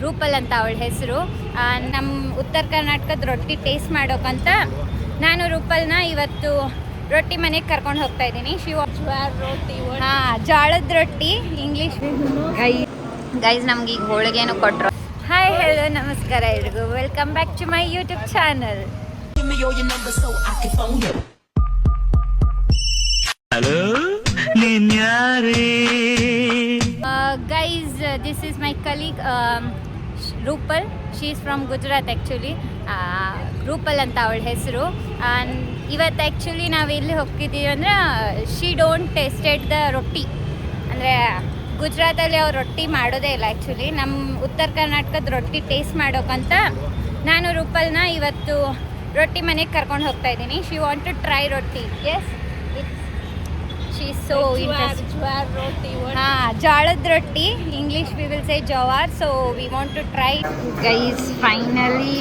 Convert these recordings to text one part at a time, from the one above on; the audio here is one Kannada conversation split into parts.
ರೂಪಲ್ ಅಂತ ಅವಳ ಹೆಸರು. ನಮ್ಮ ಉತ್ತರ ಕರ್ನಾಟಕದ ರೊಟ್ಟಿ ಟೇಸ್ಟ್ ಮಾಡೋಕ್ಕಂತ ನಾನು ರೂಪಲ್ನ ಇವತ್ತು ರೊಟ್ಟಿ ಮನೆಗೆ ಕರ್ಕೊಂಡು ಹೋಗ್ತಾ ಇದ್ದೀನಿ. ರೊಟ್ಟಿ ಜೋಳದ ರೊಟ್ಟಿ ಇಂಗ್ಲೀಷ್. ಗೈಸ್ ನಮ್ಗೆ ಈಗ ಹೋಳಿಗೆನೂ ಕೊಟ್ಟರು. ಹಾಯ್ ಹೆಲೋ ನಮಸ್ಕಾರ ಎಲ್ರಿಗೂ, welcome back to my YouTube channel. Hello ನೀನ್ಯಾರೇ? Guys, this is my colleague Rupal. She is from Gujarat actually. ರೂಪಲ್ ಅಂತ ಅವಳ ಹೆಸರು. ಇವತ್ತು ಆ್ಯಕ್ಚುಲಿ ನಾವು ಎಲ್ಲಿ ಹೋಗ್ತಿದ್ದೀವಿ ಅಂದರೆ ಶಿ ಡೋಂಟ್ ಟೇಸ್ಟೆಡ್ ದ ರೊಟ್ಟಿ. ಅಂದರೆ ಗುಜರಾತಲ್ಲಿ ಅವ್ರು ರೊಟ್ಟಿ ಮಾಡೋದೇ ಇಲ್ಲ ಆ್ಯಕ್ಚುಲಿ. ನಮ್ಮ ಉತ್ತರ ಕರ್ನಾಟಕದ ರೊಟ್ಟಿ ಟೇಸ್ಟ್ ಮಾಡೋಕ್ಕಂತ ನಾನು ರೂಪಲ್ನ ಇವತ್ತು ರೊಟ್ಟಿ ಮನೆಗೆ ಕರ್ಕೊಂಡು ಹೋಗ್ತಾ ಇದ್ದೀನಿ. She want to try roti. Yes, she is so interested. ಜೋಳದ ರೊಟ್ಟಿ, English we will say jawar, so we want to try. Guys, finally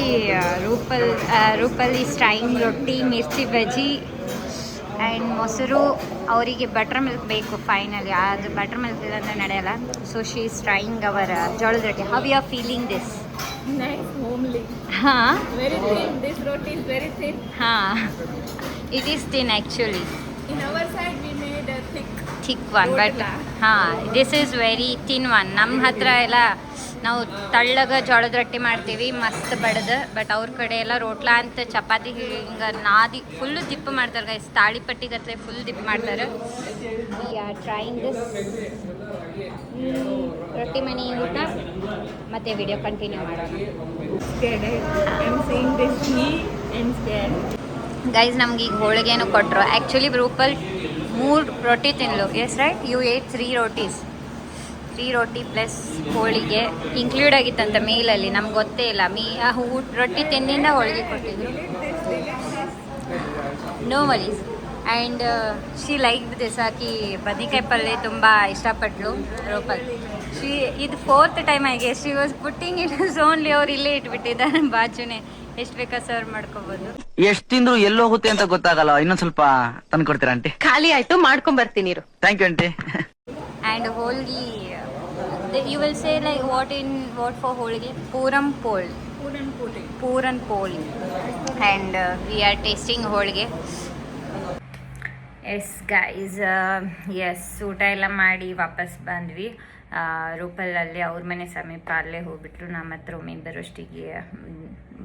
ರೂಪಲ್ is trying ರೊಟ್ಟಿ, ಮಿರ್ಚಿ ಬಜ್ಜಿ ಆ್ಯಂಡ್ ಮೊಸರು. ಅವರಿಗೆ ಬಟರ್ ಮಿಲ್ಕ್ ಬೇಕು ಫೈನಲಿ, ಅದು ಬಟರ್ ಮಿಲ್ಕ್ ಇಲ್ಲಾಂದರೆ ನಡೆಯಲ್ಲ. So she is trying our ಜೋಳದ ರೊಟ್ಟಿ. How you are feeling this? Nice, homely. Very thin. This roti is very thin. It is thin actually. In our side we made a thick one, but this is very thin one. ನಮ್ಮ ಹತ್ರ ಎಲ್ಲ ನಾವು ತಳ್ಳಗ ಜೋಳದ ರೊಟ್ಟಿ ಮಾಡ್ತೀವಿ ಮಸ್ತ್ ಬಡ್ದು. ಬಟ್ ಅವ್ರ ಕಡೆ ಎಲ್ಲ ರೋಟ್ಲಾ ಅಂತ ಚಪಾತಿ ಹಿಂಗೆ ನಾದಿ ಫುಲ್ಲು ದಿಪ್ಪು ಮಾಡ್ತಾರೆ ಗೈಸ್. ತಾಳಿಪಟ್ಟಿ ಗಟ್ಟಲೆ ಫುಲ್ ದಿಪ್ಪು ಮಾಡ್ತಾರೆ. ವಿ ಆರ್ ಟ್ರೈಯಿಂಗ್ ದಿಸ್ ರೊಟ್ಟಿ ಮನೆ ಊಟ ಮತ್ತೆ ವಿಡಿಯೋ ಕಂಟಿನ್ಯೂ ಮಾಡೋಣ. ಗೈಸ್ ನಮ್ಗೆ ಈಗ ಹೋಳಿಗೆನೂ ಕೊಟ್ಟರು. ಆ್ಯಕ್ಚುಲಿ ರೂಪಲ್ 3 ರೊಟ್ಟಿ ತಿನ್ಲು. Yes right, you ate 3 rotis. 3 ರೊಟ್ಟಿ ಪ್ಲಸ್ ಹೋಳಿಗೆ ಇನ್ಕ್ಲೂಡ್ ಆಗಿತ್ತಂತ ಮೀಲಲ್ಲಿ. ನಮ್ಗೆ ಗೊತ್ತೇ ಇಲ್ಲ. ರೊಟ್ಟಿ ತಿಂದಿಂದ ಹೋಳಿಗೆ ಕೊಟ್ಟಿದ್ರು. No worries. And she like this. ಆಕಿ ಬದ್ನಿಕಾಯಿ ಪಲ್ಯ ತುಂಬ ಇಷ್ಟಪಟ್ಲು ರೂಪಲ್. ಇದು 4th ಟೈಮ್ ಆಗಿ she was putting it is only. ಅವ್ರು ಇಲ್ಲೇ ಇಟ್ಬಿಟ್ಟಿದ್ದಾರೆ ಬಾಜುನೇ. ಎಷ್ಟು ಬೇಕಾ ಸರ್ವ್ ಮಾಡ್ಕೋಬಹುದು. ಎಷ್ಟ್ ತಿಂದ್ರು ಎಲ್ಲೋ ಹೋಗುತ್ತೆ ಅಂತ ಗೊತ್ತಾಗಲ್ಲ. ಇನ್ನೊಂದ್ ಸ್ವಲ್ಪ ತಂದು ಕೊಡ್ತೀರಾ ಆಂಟಿ? ಖಾಲಿ ಆಯ್ತು, ಮಾಡ್ಕೊಂಡ್ ಬರ್ತೀನಿ ಇರು. Thank you aunty. And holgi, you will say like what for holige? Puran poli. And we are tasting holige. Yes guys, yes ಊಟ ಎಲ್ಲ ಮಾಡಿ ವಾಪಸ್ ಬಂದ್ವಿ. ರೂಪಲಲ್ಲಿ ಅವ್ರ ಮನೆ ಸಮೀಪ ಅಲ್ಲೇ ಹೋಗ್ಬಿಟ್ರು. ನಮ್ಮ ಹತ್ರ ಒಮ್ಮೆ ಬರೋಷ್ಟಿಗೆ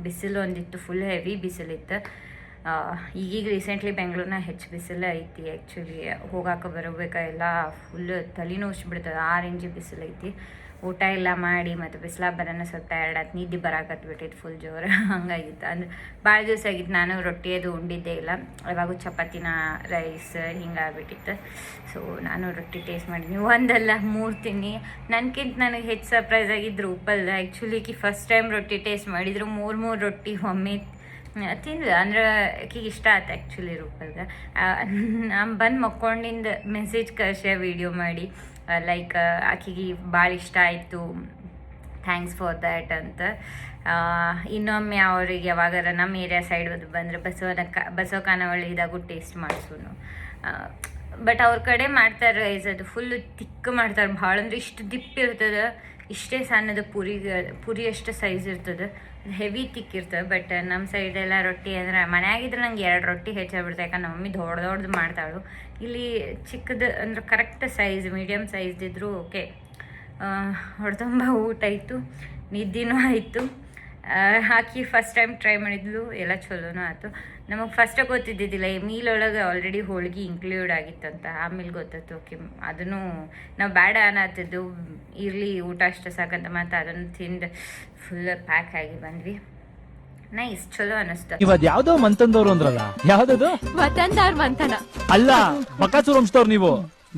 ಬಿಸಿಲು ಒಂದಿತ್ತು, ಫುಲ್ ಹೆವಿ ಬಿಸಿಲಿತ್ತು. ಈಗೀಗ ರೀಸೆಂಟ್ಲಿ ಬೆಂಗಳೂರಿನ ಹೆಚ್ಚು ಬಿಸಿಲು ಐತಿ. ಆ್ಯಕ್ಚುಲಿ ಹೋಗಾಕ ಬರಬೇಕಾಗೆಲ್ಲ ಫುಲ್ ತಲೆ ನೋವಿಸ್ಬಿಡ್ತದೆ, ಆ ರೇಂಜಿಗೆ ಬಿಸಿಲು ಐತಿ. ಊಟ ಎಲ್ಲ ಮಾಡಿ ಮತ್ತು ಬಿಸಿಲಾಗ ಬರೋಣ ಸ್ವಲ್ಪ ಟಯರ್ಡ್ ಆಯ್ತು, ನಿದ್ದೆ ಬರಾಕತ್ಬಿಟ್ಟಿತ್ತು ಫುಲ್ ಜೋರು. ಹಂಗಾಗಿತ್ತು. ಅಂದ್ರೆ ಭಾಳ ದಿವಸ ಆಗಿತ್ತು ನಾನು ರೊಟ್ಟಿ ಅದು ಉಂಡಿದ್ದೇ ಇಲ್ಲ. ಯಾವಾಗೂ ಚಪಾತಿನ ರೈಸ್ ಹಿಂಗಾಗ್ಬಿಟ್ಟಿತ್ತು. ಸೊ ನಾನು ರೊಟ್ಟಿ ಟೇಸ್ಟ್ ಮಾಡಿದ್ದೀನಿ, ಒಂದಲ್ಲ 3 ತಿನ್ನಿ. ನನಗೆ ಹೆಚ್ಚು ಸರ್ಪ್ರೈಸ್ ಆಗಿದ್ದು ರೂಪಲ್. ಆ್ಯಕ್ಚುಲಿ ಫಸ್ಟ್ ಟೈಮ್ ರೊಟ್ಟಿ ಟೇಸ್ಟ್ ಮಾಡಿದ್ರು. 3 ರೊಟ್ಟಿ ಒಮ್ಮೆ ತಿಂದು ಅಂದ್ರೆ ಆಕಿಗೆ ಇಷ್ಟ ಆಯ್ತು ಆ್ಯಕ್ಚುಲಿ ರೂಪಲ್ಗೆ. ನಾನು ಬಂದು ಮಕ್ಕೊಂಡಿಂದ ಮೆಸೇಜ್ ಕಳ್ಸ್ಯ ವಿಡಿಯೋ ಮಾಡಿ, ಲೈಕ್ ಆಕಿಗೆ ಭಾಳ ಇಷ್ಟ ಆಯಿತು, ಥ್ಯಾಂಕ್ಸ್ ಫಾರ್ ದ್ಯಾಟ್ ಅಂತ. ಇನ್ನೊಮ್ಮೆ ಅವ್ರಿಗೆ ಯಾವಾಗಾರ ನಮ್ಮ ಏರಿಯಾ ಸೈಡ್ ಬಂದರೆ ಬಸವ ಖಾನಾವಳಿದಾಗೂ ಟೇಸ್ಟ್ ಮಾಡಿಸೋನು. ಬಟ್ ಅವ್ರ ಕಡೆ ಮಾಡ್ತಾರೆ ರೈಸ್, ಅದು ಫುಲ್ಲು ತಿಕ್ಕ ಮಾಡ್ತಾರೆ ಭಾಳ. ಅಂದ್ರೆ ಇಷ್ಟು ದಿಪ್ಪು ಇರ್ತದೆ, ಇಷ್ಟೇ ಸಣ್ಣದು ಪುರಿ ಅಷ್ಟು ಸೈಜ್ ಇರ್ತದೆ, ಹೆವಿ ತಿಕ್ಕಿರ್ತದೆ. ಬಟ್ ನಮ್ಮ ಸೈಡೆಲ್ಲ ರೊಟ್ಟಿ ಅಂದರೆ ಮನೆಯಾಗಿದ್ರೆ ನಂಗೆ 2 ರೊಟ್ಟಿ ಹೆಚ್ಚಾಗ್ಬಿಡ್ತಾರೆ. ಯಾಕಂದ್ರೆ ನಮ್ಮ ಮಮ್ಮಿ ದೊಡ್ಡದು ಮಾಡ್ತಾಳು. ಇಲ್ಲಿ ಚಿಕ್ಕದು ಅಂದ್ರೆ ಕರೆಕ್ಟ್ ಸೈಜ್, ಮೀಡಿಯಮ್ ಸೈಜ್ದಿದ್ರು ಓಕೆ. ಹೊಡೆದೊಂಬ ಊಟ ಆಯಿತು, ನಿದ್ದೆನೂ ಆಯಿತು. ಹಾಕಿ ಫಸ್ಟ್ ಟೈಮ್ ಟ್ರೈ ಮಾಡಿದ್ಲು, ಎಲ್ಲ ಚಲೋನೂ ಆಯಿತು. ನಮಗೆ ಫಸ್ಟ್ ಗೊತ್ತಿದ್ದಿದ್ದಿಲ್ಲ ಈ ಮೀಲೊಳಗೆ ಆಲ್ರೆಡಿ ಹೋಳಿಗೆ ಇನ್ಕ್ಲೂಡ್ ಆಗಿತ್ತಂತ. ಆಮೇಲೆ ಗೊತ್ತಾಯ್ತು ಓಕೆ. ಅದನ್ನು ನಾವು ಬೇಡ ಅನ್ನತ್ತಿದ್ದು, ಇರಲಿ ಊಟ ಅಷ್ಟು ಸಾಕಂತ ಮತ್ತು ಅದನ್ನು ತಿಂದು ಫುಲ್ ಪ್ಯಾಕ್ ಆಗಿ ಬಂದ್ವಿ. ನೈಸ್, ಚಲೋ ಅನ್ನಿಸ್ತು. ಇವತ್ತು ಯಾವ್ದೋ ಮಂತಂದವ್ರು ಅಂದ್ರಲ್ಲ, ಯಾವ್ದದು? ಮಂಥನ ಅಲ್ಲ, ಬಕಾಸೂರ್ ವಂಶದವ್ರು ನೀವು.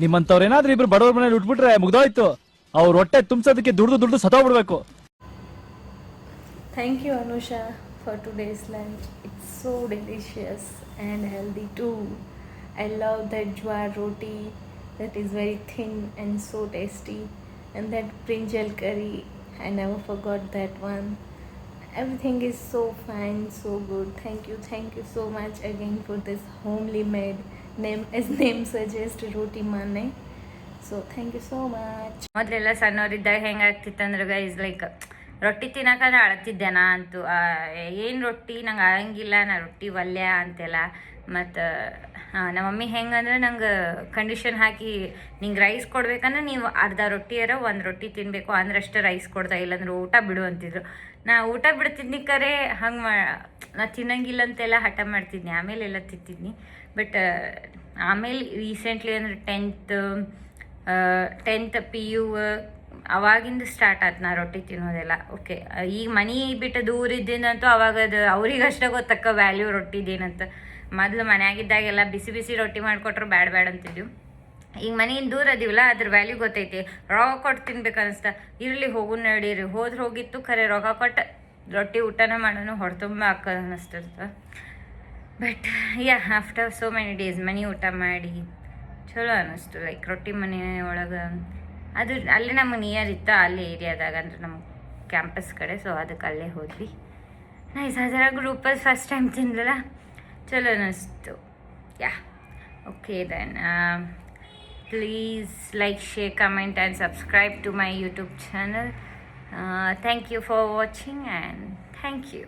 ನಿಮ್ಮಂತವ್ರು ಏನಾದ್ರೂ ಇಬ್ರು ಬಡವ್ರ ಮನೇಲಿ ಉಟ್ಬಿಟ್ರೆ ಮುಗ್ದೋಯ್ತು. ಅವ್ರ ಹೊಟ್ಟೆ ತುಂಬಿಸೋದಕ್ಕೆ ದುಡ್ದು ಸತ್ತೋಗ್ಬಿಡ್ಬೇಕು. Thank you Anusha for today's lunch. It's so delicious and healthy too. I love that jawar roti that is very thin and so tasty, and that brinjal curry, I never forgot that one. Everything is so fine, so good. Thank you so much again for this homely made name, as name suggests, roti mane. So thank you so much. ಮೊದಲೆಲ್ಲ ಸಣ್ಣವರಿದ್ದಾಗ ಹೆಂಗಾಗ್ತಿತ್ತಂದ್ರೆ ಗೈಸ್ ಲೈಕ್ ರೊಟ್ಟಿ ತಿನ್ನಕಂದ್ರೆ ಅಳತಿದ್ದೆ ನಾ ಅಂತೂ ಏನು ರೊಟ್ಟಿ ನಂಗೆ ಆಗಂಗಿಲ್ಲ, ನಾ ರೊಟ್ಟಿ ವಲ್ಯ ಅಂತೆಲ್ಲ. ಮತ್ತು ನಮ್ಮ ಮಮ್ಮಿ ಹೆಂಗಂದ್ರೆ ನಂಗೆ ಕಂಡೀಷನ್ ಹಾಕಿ ನಿಂಗೆ ರೈಸ್ ಕೊಡ್ಬೇಕಂದ್ರೆ ನೀವು ಅರ್ಧ ರೊಟ್ಟಿಯಾರ ಒಂದು ರೊಟ್ಟಿ ತಿನ್ನಬೇಕು ಅಂದ್ರಷ್ಟೇ ರೈಸ್ ಕೊಡ್ತಾ, ಇಲ್ಲಾಂದ್ರೆ ಊಟ ಬಿಡು ಅಂತಿದ್ರು. ನಾ ಊಟ ಬಿಡ್ತಿದ್ನಿ ಕರೆ ಹಂಗೆ ನಾ ತಿನ್ನಂಗಿಲ್ಲ ಅಂತೆಲ್ಲ ಹಠ ಮಾಡ್ತಿದ್ನಿ, ಆಮೇಲೆ ಎಲ್ಲ ತಿಂತಿದ್ನಿ. ಬಟ್ ಆಮೇಲೆ ರೀಸೆಂಟ್ಲಿ ಅಂದರೆ ಟೆಂತ್ PU ಅವಾಗಿಂದ ಸ್ಟಾರ್ಟ್ ಆಯ್ತು ನಾ ರೊಟ್ಟಿ ತಿನ್ನೋದೆಲ್ಲ. ಓಕೆ, ಈಗ ಮನೆ ಬಿಟ್ಟು ದೂರ ಇದ್ದಿಂದಂತೂ ಅವಾಗ ಅದು ಅವ್ರಿಗಷ್ಟೇ ಗೊತ್ತಕ್ಕ ವ್ಯಾಲ್ಯೂ ರೊಟ್ಟಿದೇನಂತ. ಮೊದಲು ಮನೆಯಾಗಿದ್ದಾಗೆಲ್ಲ ಬಿಸಿ ಬಿಸಿ ರೊಟ್ಟಿ ಮಾಡಿಕೊಟ್ರು ಬ್ಯಾಡ ಅಂತಿದ್ವಿ. ಈಗ ಮನೆಯಿಂದ ದೂರ ಅದೀವಲ್ಲ, ಅದ್ರ ವ್ಯಾಲ್ಯೂ ಗೊತ್ತೈತಿ. ರೊಕ್ಕ ಕೊಟ್ಟು ತಿನ್ಬೇಕು ಅನಿಸ್ತಾ, ಇರಲಿ ಹೋಗು ನಡೀರಿ, ಹೋಗಿತ್ತು ಖರೆ ರೊಕ್ಕ ಕೊಟ್ಟು ರೊಟ್ಟಿ ಊಟನ ಮಾಡೋನು ಹೊರತುಂಬ ಹಾಕೋದು ಅನ್ನಿಸ್ತಿರ್ತದೆ. But after so many days ಮನೆ ಊಟ ಮಾಡಿ ಚಲೋ ಅನ್ನಿಸ್ತು. ಲೈಕ್ ರೊಟ್ಟಿ ಮನೆ ಒಳಗೆ ಅದು ಅಲ್ಲಿ ನಮಗೆ ನಿಯರ್ ಇತ್ತು, ಅಲ್ಲಿ ಏರಿಯಾದಾಗ ಅಂದ್ರೆ ನಮ್ಮ ಕ್ಯಾಂಪಸ್ ಕಡೆ. ಸೊ ಅದಕ್ಕೆ ಅಲ್ಲೇ ಹೋದ್ವಿ. ನೈಸ್. ಅದ್ರಾಗ ಗ್ರೂಪಲ್ಲಿ ಫಸ್ಟ್ ಟೈಮ್ ತಿಂದ್ರಲ್ಲ, ಚಲೋ ಅನ್ನಿಸ್ತು. Okay then please like, share, comment and subscribe to my YouTube channel. Thank you for watching and thank you.